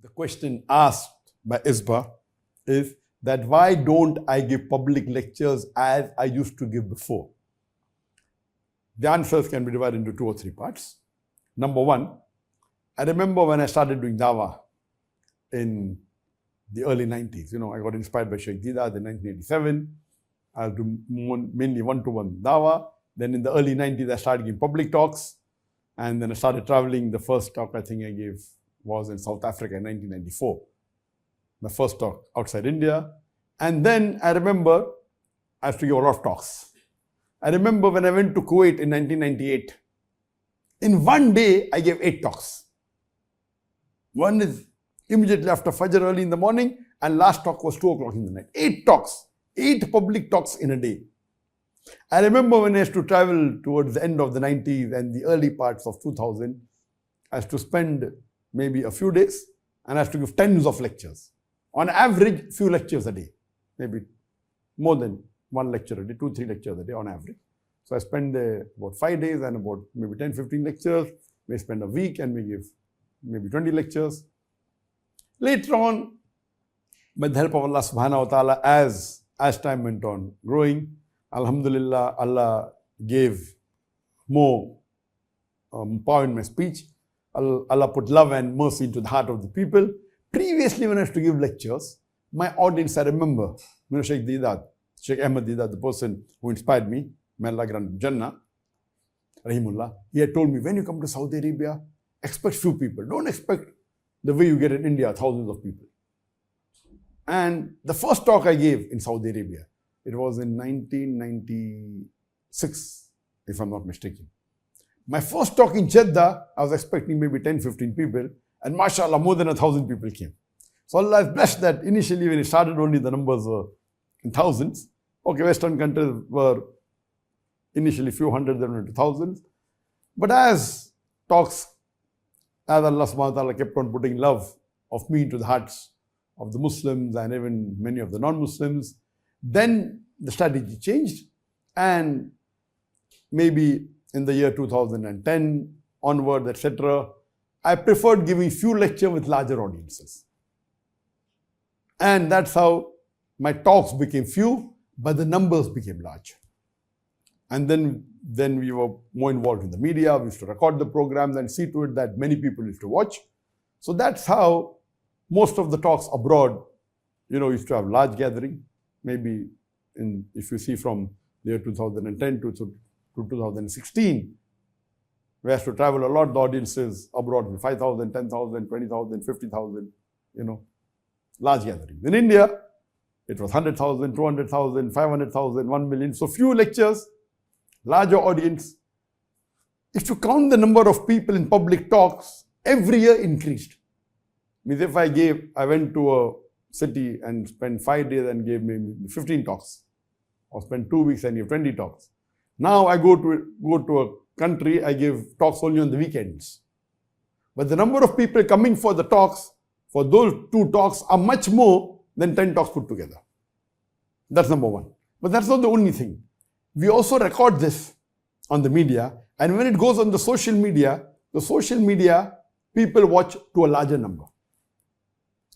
The question asked by ISBA is that why don't I give public lectures as I used to give before? The answers can be divided into 2 or 3 parts. Number one, I remember when I started doing dawah in the early 90s. I got inspired by Sheikh Didat in 1987. I was doing mainly one-to-one dawah. Then in the early 90s, I started giving public talks. And then I started traveling. The first talk I think I gave was in South Africa in 1994. My first talk outside India. And then I remember I used to give a lot of talks. I remember when I went to Kuwait in 1998. In one day, I gave 8 talks. One is immediately after Fajr early in the morning, and last talk was 2 o'clock in the night. 8 talks, 8 public talks in a day. I remember when I used to travel towards the end of the 90s and the early parts of 2000, I used to spend maybe a few days and I used to give tens of lectures. On average, few lectures a day, maybe more than 1 lecture a day, 2, 3 lectures a day on average. So I spend about 5 days and about maybe 10, 15 lectures. We spend a week and we give maybe 20 lectures. Later on, with the help of Allah subhanahu wa ta'ala, as time went on growing, Alhamdulillah, Allah gave more power in my speech. Allah put love and mercy into the heart of the people. Previously, when I used to give lectures, my audience, I remember, Sheikh Didat, Sheikh Ahmad Didat, the person who inspired me, may Allah grant Jannah, Rahimullah, he had told me, when you come to Saudi Arabia, expect few people. Don't expect the way you get in India, thousands of people. And the first talk I gave in Saudi Arabia, it was in 1996, if I'm not mistaken. My first talk in Jeddah, I was expecting maybe 10, 15 people, and mashallah, more than 1,000 people came. So Allah is blessed that initially when it started, only the numbers were in thousands. Okay, Western countries were initially few hundred, then went to thousands. But as Allah subhanahu wa ta'ala kept on putting love of me into the hearts of the Muslims and even many of the non-Muslims, then the strategy changed, and maybe in the year 2010 onward, etc., I preferred giving few lectures with larger audiences. And that's how my talks became few, but the numbers became large. And then we were more involved in the media. We used to record the programs and see to it that many people used to watch. So that's how most of the talks abroad, used to have large gathering. Maybe if you see from the year 2010 to 2016, we had to travel a lot. The audiences abroad were 5,000, 10,000, 20,000, 50,000, large gatherings. In India, it was 100,000, 200,000, 500,000, 1 million. So few lectures, larger audience. If you count the number of people in public talks, every year increased. Means if I went to a city and spent 5 days and gave maybe 15 talks, or spent 2 weeks and give 20 talks. Now I go to a country, I give talks only on the weekends. But the number of people coming for the talks, for those 2 talks, are much more than 10 talks put together. That's number one. But that's not the only thing. We also record this on the media, and when it goes on the social media people watch to a larger number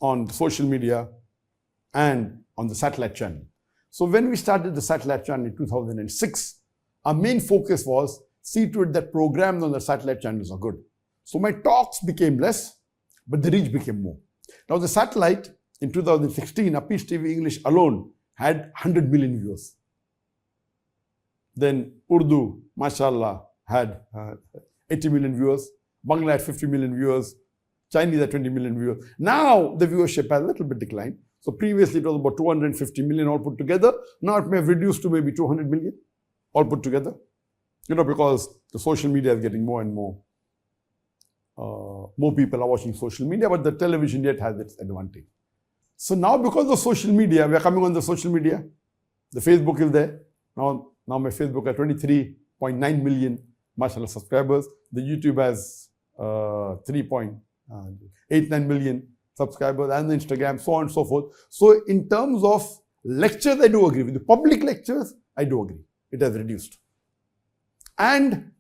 on social media and on the satellite channel. So when we started the satellite channel in 2006, our main focus was see to it that programs on the satellite channels are good. So my talks became less, but the reach became more. Now the satellite in 2016, Peace TV English alone had 100 million viewers. Then Urdu, mashallah, had 80 million viewers. Bangla had 50 million viewers. Chinese had 20 million viewers. Now the viewership has a little bit declined. So previously it was about 250 million all put together. Now it may have reduced to maybe 200 million all put together. Because the social media is getting more and more. More people are watching social media, but the television yet has its advantage. So now because of social media, we are coming on the social media. The Facebook is there. Now my Facebook has 23.9 million, mashallah, subscribers. The YouTube has 3.89 million subscribers, and the Instagram, so on and so forth. So in terms of lectures, I do agree. With the public lectures, I do agree. It has reduced. And,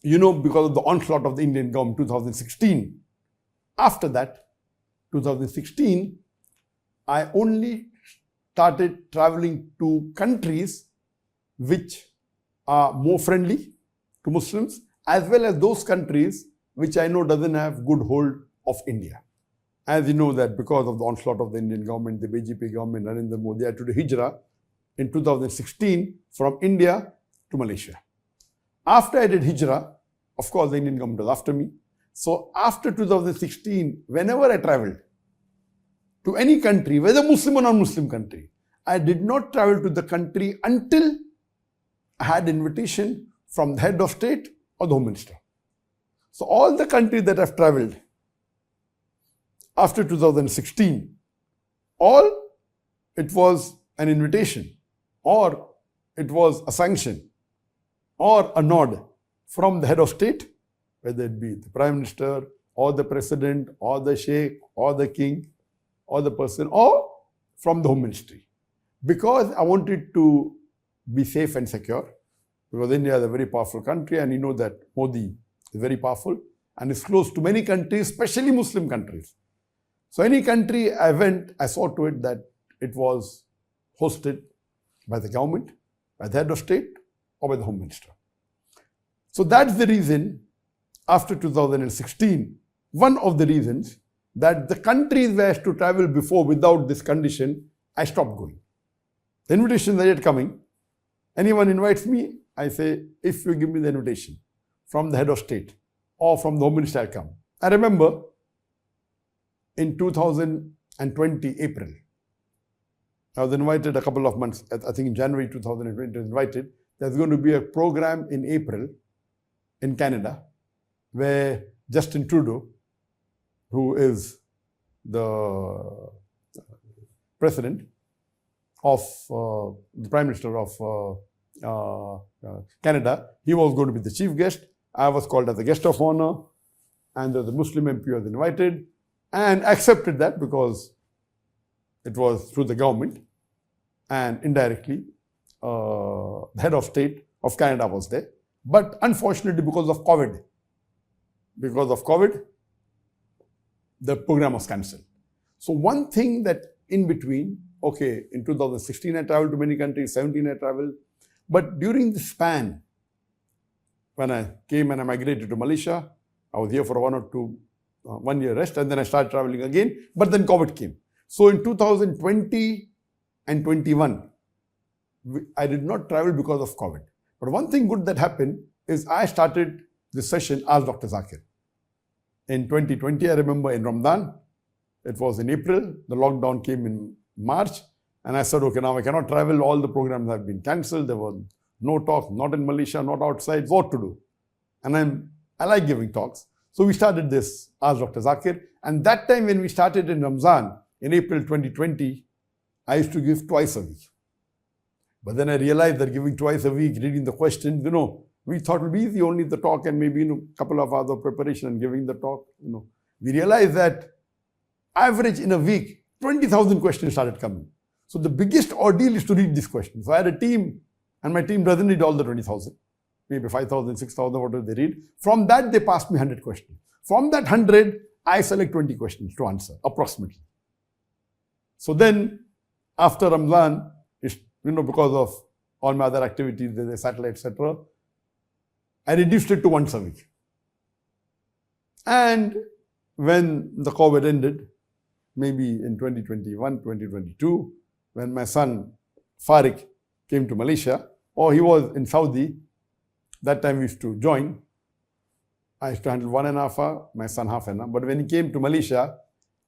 because of the onslaught of the Indian government in 2016, after that, 2016, I only started traveling to countries which are more friendly to Muslims, as well as those countries which I know doesn't have good hold of India. As you know that because of the onslaught of the Indian government, the BJP government, Narendra Modi had to do hijrah in 2016 from India to Malaysia. After I did hijrah, of course the Indian government was after me. So after 2016, whenever I traveled to any country, whether Muslim or non-Muslim country, I did not travel to the country until I had invitation from the head of state or the home minister. So all the countries that I've traveled after 2016, all it was an invitation or it was a sanction or a nod from the head of state, whether it be the prime minister or the president or the sheikh or the king or the person, or from the home ministry. Because I wanted to be safe and secure, because India is a very powerful country and you know that Modi is very powerful and is close to many countries, especially Muslim countries. So any country I went, I saw to it that it was hosted by the government, by the head of state or by the home minister. So that's the reason after 2016, one of the reasons that the countries where I used to travel before without this condition, I stopped going. The invitations are yet coming. Anyone invites me, I say, if you give me the invitation from the head of state or from the home minister, I'll come. I remember in 2020, April, I was invited a couple of months, I think in January 2020, I was invited. There's going to be a program in April in Canada where Justin Trudeau, who is the president of the Prime Minister of Canada, he was going to be the chief guest. I was called as a guest of honor, and the Muslim MP was invited and accepted that because it was through the government, and indirectly the head of state of Canada was there. But unfortunately, because of COVID, the program was cancelled. So one thing that in between, okay, in 2016 I traveled to many countries, 17 I traveled, but during the span, when I came and I migrated to Malaysia, I was here for 1 year rest, and then I started traveling again, but then COVID came. So in 2020 and 21, I did not travel because of COVID. But one thing good that happened is I started this session as Dr. Zakir. In 2020, I remember in Ramadan, it was in April, the lockdown came in March, and I said, okay, now I cannot travel, all the programs have been cancelled, there was no talk, not in Malaysia, not outside, what to do? And I like giving talks. So we started this as Dr. Zakir, and that time when we started in Ramzan, in April 2020, I used to give twice a week. But then I realized that giving twice a week, reading the questions, we thought it would be easy, only the talk and maybe a couple of hours of preparation and giving the talk. We realized that average in a week, 20,000 questions started coming. So the biggest ordeal is to read these questions. So I had a team, and my team doesn't read all the 20,000, maybe 5,000, 6,000, whatever they read. From that, they passed me 100 questions. From that 100, I select 20 questions to answer, approximately. So then, after Ramadan, because of all my other activities, the satellite, etc., I reduced it to once a week. And when the COVID ended, maybe in 2021, 2022, when my son Farik came to Malaysia, or he was in Saudi, that time we used to join. I used to handle 1.5 hours, my son half an hour. But when he came to Malaysia,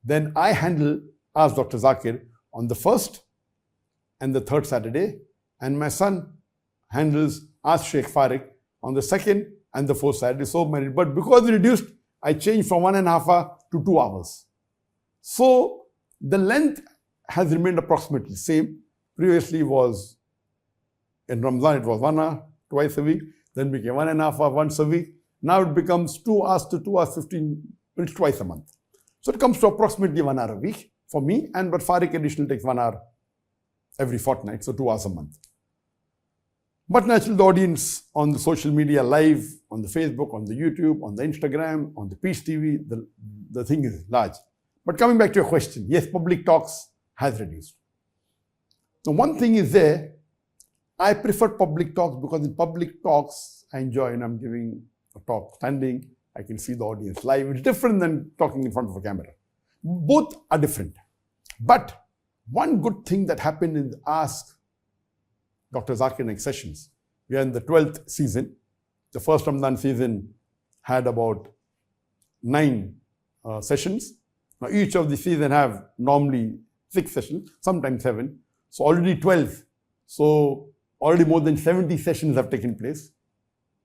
then I handle, as Dr. Zakir, on the first and the third Saturday, and my son handles as Sheikh Farik on the second and the fourth Saturday. So many, but because we reduced, I changed from 1.5 hours to 2 hours. So the length has remained approximately the same. Previously was, in Ramadan it was 1 hour, twice a week, then became 1.5 hours once a week. Now it becomes 2 hours to 2 hours 15 minutes twice a month. So it comes to approximately 1 hour a week for me, but Farik additional takes 1 hour every fortnight, so 2 hours a month. But naturally, the audience on the social media, live, on the Facebook, on the YouTube, on the Instagram, on the Peace TV, the thing is large. But coming back to your question, yes, public talks has reduced. Now, one thing is there, I prefer public talks because in public talks, I enjoy, and I'm giving a talk standing, I can see the audience live. It's different than talking in front of a camera. Both are different. But one good thing that happened in the Ask Dr. Zakir Naik sessions, we are in the 12th season. The first Ramadan season had about 9 sessions. Now each of the season have normally 6 sessions, sometimes 7. So already 12. So already more than 70 sessions have taken place,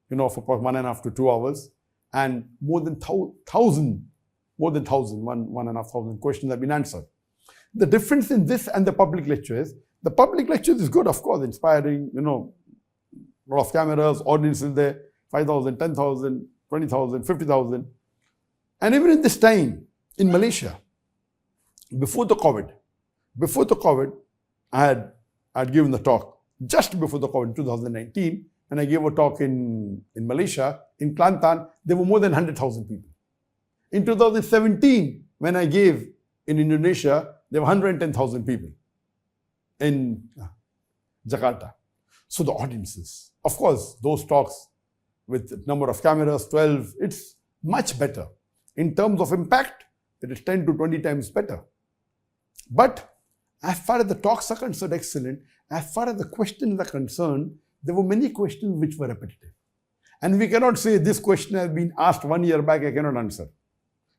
for about 1.5 to 2 hours. And more than 1,500 questions have been answered. The difference in this and the public lecture is, the public lecture is good, of course, inspiring, a lot of cameras, audiences there, 5,000, 10,000, 20,000, 50,000. And even in this time, in Malaysia, before the COVID, I had given the talk just before the COVID in 2019, and I gave a talk in Malaysia, in Kelantan, there were more than 100,000 people. In 2017, when I gave in Indonesia, there were 110,000 people in Jakarta. So the audiences, of course, those talks with the number of cameras, 12, it's much better. In terms of impact, it is 10 to 20 times better. But as far as the talks are concerned, excellent. As far as the questions are concerned, there were many questions which were repetitive. And we cannot say this question has been asked 1 year back, I cannot answer.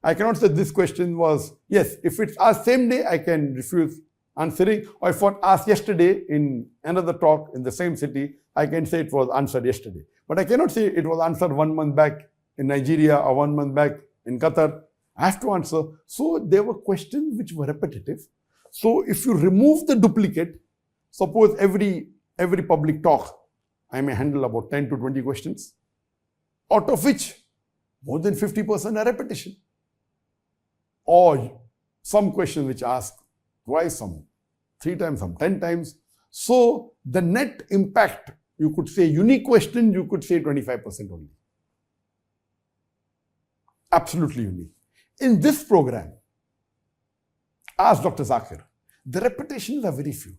I cannot say this question was, yes, if it's asked same day, I can refuse answering. Or if it was asked yesterday in another talk in the same city, I can say it was answered yesterday. But I cannot say it was answered 1 month back in Nigeria or 1 month back in Qatar. I have to answer. So there were questions which were repetitive. So if you remove the duplicate, suppose every public talk, I may handle about 10 to 20 questions, out of which more than 50% are repetition. Or some questions which ask twice, some 3 times, some 10 times. So the net impact, you could say unique question, you could say 25% only. Absolutely unique. In this program, Ask Dr. Zakir, the repetitions are very few.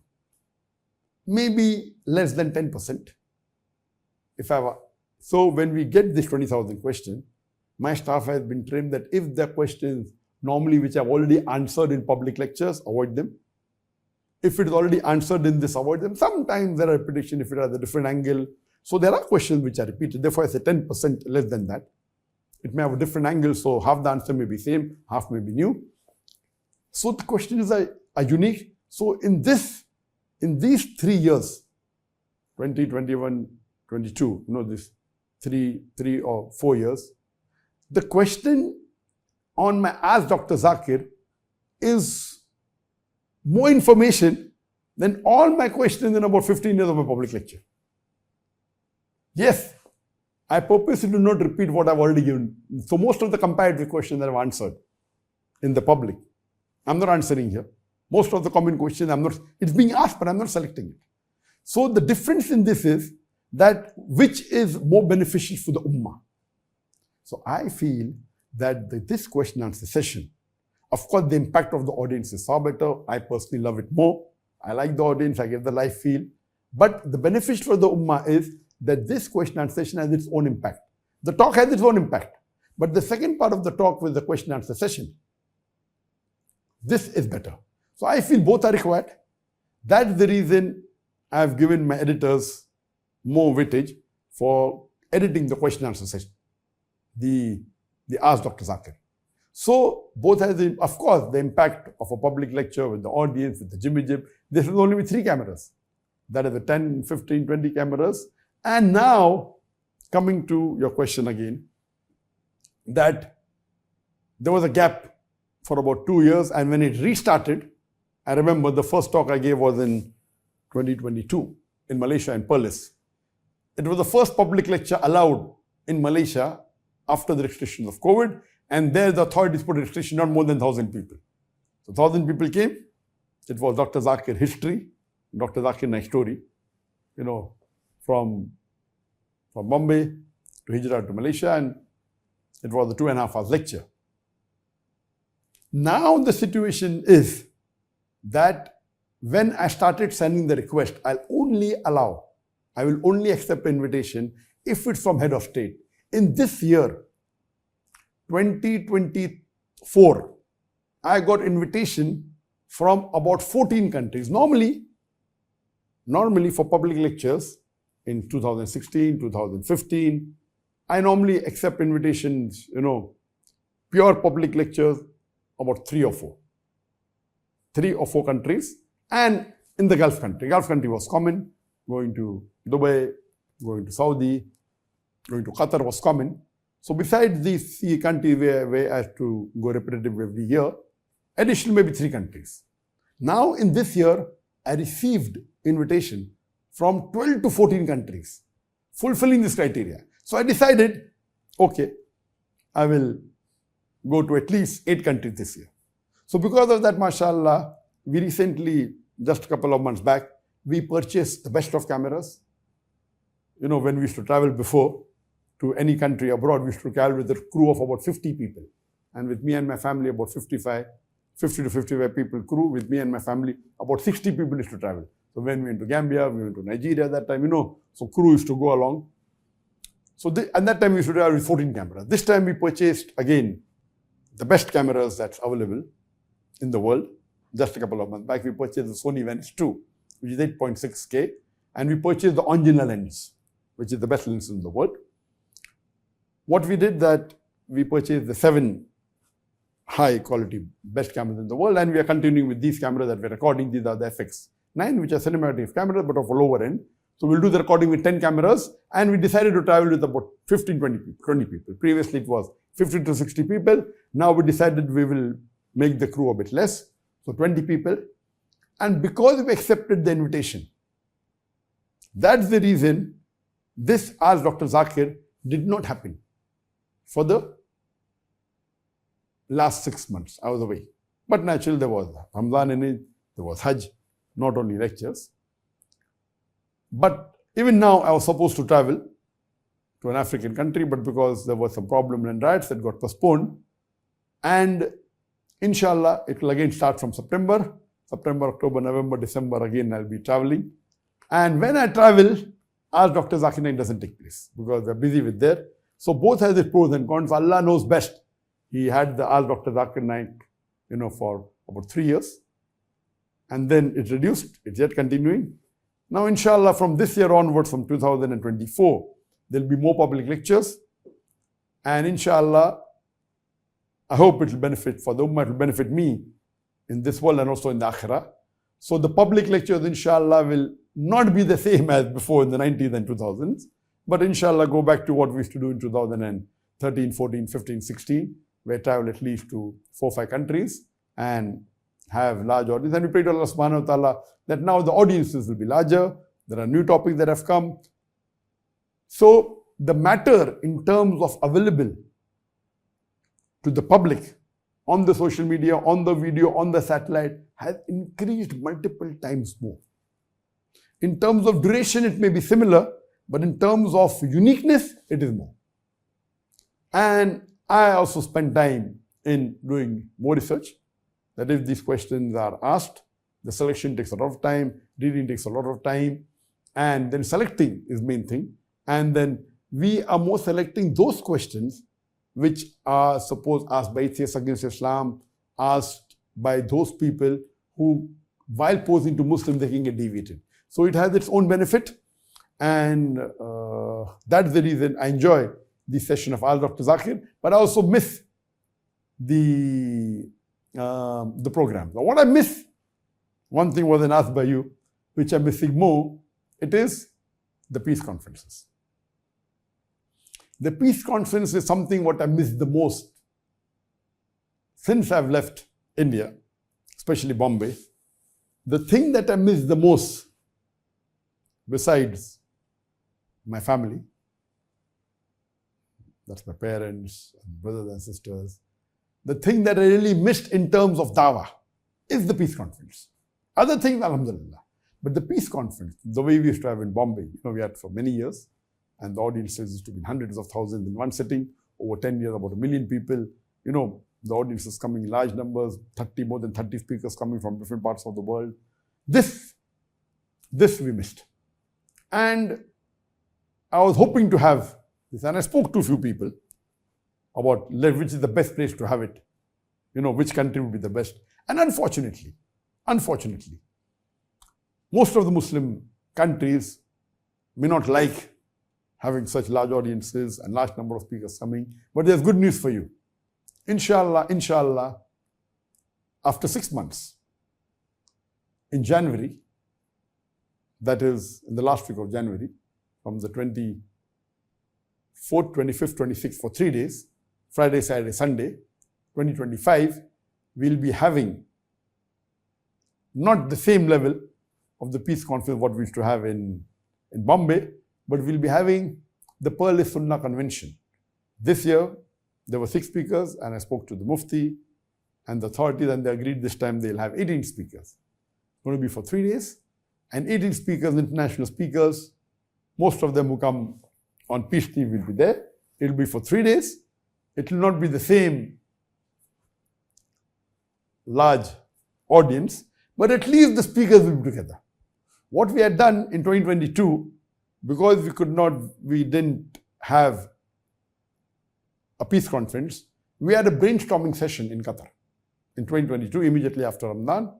Maybe less than 10%. So when we get this 20,000 question, my staff has been trained that if the questions normally which I've already answered in public lectures, avoid them. If it is already answered in this, avoid them. Sometimes there are repetition if it has a different angle. So there are questions which are repeated. Therefore, I say 10% less than that. It may have a different angle, so half the answer may be same, half may be new. So the questions are unique. So in these 3 years, 2021, 22, this 3 or 4 years, the question on my Ask Dr. Zakir is more information than all my questions in about 15 years of my public lecture. Yes, I purposely do not repeat what I've already given. So most of the comparative questions that I've answered in the public, I'm not answering here. Most of the common questions, it's being asked, but I'm not selecting it. So the difference in this is that which is more beneficial for the Ummah. So I feel that this question answer session, of course, the impact of the audience is far better. I personally love it more. I like the audience, I get the live feel. But the benefit for the Ummah is that this question answer session has its own impact. The talk has its own impact. But the second part of the talk with the question answer session, this is better. So I feel both are required. That's the reason I've given my editors more weightage for editing the question answer session, the Ask Dr. Zakir. So both has, of course, the impact of a public lecture with the audience, with the jimmy jib. This is only with 3 cameras. That is the 10, 15, 20 cameras. And now, coming to your question again, that there was a gap for about 2 years, and when it restarted, I remember the first talk I gave was in 2022 in Malaysia, in Perlis. It was the first public lecture allowed in Malaysia after the restrictions of COVID, and there the authorities put a restriction not more than 1,000 people. So 1,000 people came. It was Dr. Zakir history, Dr. Zakir Naik story, from Bombay to Hijrah to Malaysia, and it was a 2.5 hours lecture. Now the situation is that when I started sending the request, I will only accept invitation if it's from head of state. In this year, 2024, I got invitation from about 14 countries. Normally for public lectures in 2016, 2015, I normally accept invitations, pure public lectures, about 3 or 4. 3 or 4 countries. And in the Gulf country was common. Going to Dubai, going to Saudi, going to Qatar was common. So besides these 3 countries where I have to go repetitive every year, additional maybe 3 countries. Now in this year, I received invitation from 12 to 14 countries, fulfilling this criteria. So I decided, okay, I will go to at least 8 countries this year. So because of that, mashallah, we recently, just a couple of months back, we purchased the best of cameras. When we used to travel before to any country abroad, we used to travel with a crew of about 50 people. And with me and my family, about 50 to 55 people crew. With me and my family, about 60 people used to travel. So when we went to Gambia, we went to Nigeria that time, so crew used to go along. So and that time we used to travel with 14 cameras. This time we purchased, again, the best cameras that's available in the world. Just a couple of months back, we purchased the Sony Venice 2, which is 8.6K. And we purchased the Angina lens, which is the best lens in the world. What we did that we purchased the 7 high quality best cameras in the world, and we are continuing with these cameras that we're recording. These are the FX9, which are cinematic cameras, but of a lower end. So we'll do the recording with 10 cameras, and we decided to travel with about 15, 20 people. Previously it was 50 to 60 people. Now we decided we will make the crew a bit less, so 20 people. And because we accepted the invitation, that's the reason this Ask Dr. Zakir did not happen for the last 6 months. I was away. But naturally there was Ramadan in it, there was Hajj, not only lectures. But even now I was supposed to travel to an African country, but because there was some problem and riots, that got postponed. And inshallah, it will again start from September, October, November, December, again I'll be traveling. And when I travel, Ask Dr. Zakir Naik doesn't take place because we're busy with that. So both has its pros and cons. Allah knows best. He had the Ask Dr. Zakir Naik, for about 3 years. And then it reduced, it's yet continuing. Now, inshallah, from this year onwards, from 2024, there'll be more public lectures. And inshallah, I hope it will benefit for the Ummah, it will benefit me in this world and also in the Akhirah. So the public lectures, inshallah, will not be the same as before in the 90s and 2000s. But inshallah, go back to what we used to do in 2013, 14, 15, 16, where I travel at least to 4 or 5 countries and have large audience. And we pray to Allah subhanahu wa ta'ala that now the audiences will be larger. There are new topics that have come. So the matter in terms of available to the public on the social media, on the video, on the satellite has increased multiple times more. In terms of duration, it may be similar, but in terms of uniqueness, it is more. And I also spend time in doing more research. That if these questions are asked, the selection takes a lot of time, reading takes a lot of time, and then selecting is main thing. And then we are more selecting those questions which are suppose asked by atheists against Islam, asked by those people who, while posing to Muslims, they can get deviated. So it has its own benefit, and that's the reason I enjoy this session of Ask Dr. Zakir, but I also miss the program. Now, what I miss, one thing wasn't asked by you, which I'm missing more, it is the peace conferences. The peace conference is something what I miss the most since I've left India, especially Bombay. The thing that I miss the most, besides my family, that's my parents, and brothers and sisters, the thing that I really missed in terms of dawah is the peace conference. Other things, alhamdulillah. But the peace conference, the way we used to have in Bombay, we had for many years, and the audiences used to be hundreds of thousands in one sitting, over 10 years, about 1 million people, the audiences coming in large numbers, more than 30 speakers coming from different parts of the world. This we missed. And I was hoping to have this, and I spoke to a few people about which is the best place to have it, which country would be the best. And unfortunately, most of the Muslim countries may not like having such large audiences and large number of speakers coming, but there's good news for you. Inshallah, after 6 months, in January, that is in the last week of January, from the 24th, 25th, 26th, for 3 days, Friday, Saturday, Sunday, 2025, we'll be having not the same level of the peace conference what we used to have in Bombay, but we'll be having the Pearl-e-Sunnah Convention. This year, there were 6 speakers, and I spoke to the Mufti and the authorities, and they agreed this time they'll have 18 speakers. It's going to be for 3 days, and 18 speakers, international speakers, most of them who come on peace leave will be there. It'll be for 3 days. It will not be the same large audience, but at least the speakers will be together. What we had done in 2022, because we didn't have a peace conference, we had a brainstorming session in Qatar in 2022, immediately after Ramadan,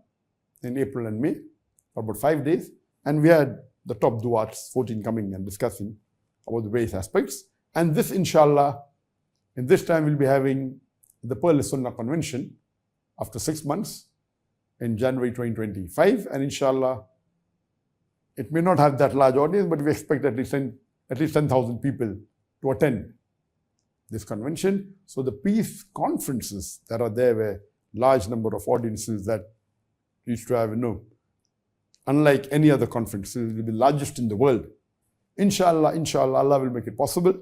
in April and May, for about 5 days. And we had the top duats, 14 coming and discussing about the various aspects. And this, inshallah, in this time we'll be having the Pearl-e-Sunnah Convention after 6 months in January 2025. And inshallah, it may not have that large audience, but we expect at least 10,000 people to attend this convention. So the peace conferences that are there were large number of audiences that used to have, unlike any other conferences, it will be the largest in the world. Inshallah, Allah will make it possible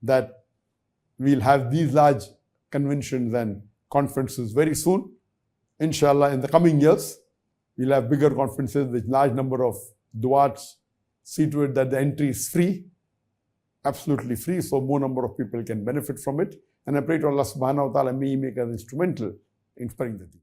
that we'll have these large conventions and conferences very soon. Inshallah, in the coming years, we'll have bigger conferences with large number of duats. See to it that the entry is free, absolutely free, so more number of people can benefit from it. And I pray to Allah subhanahu wa ta'ala, may He make us instrumental in spreading the deen.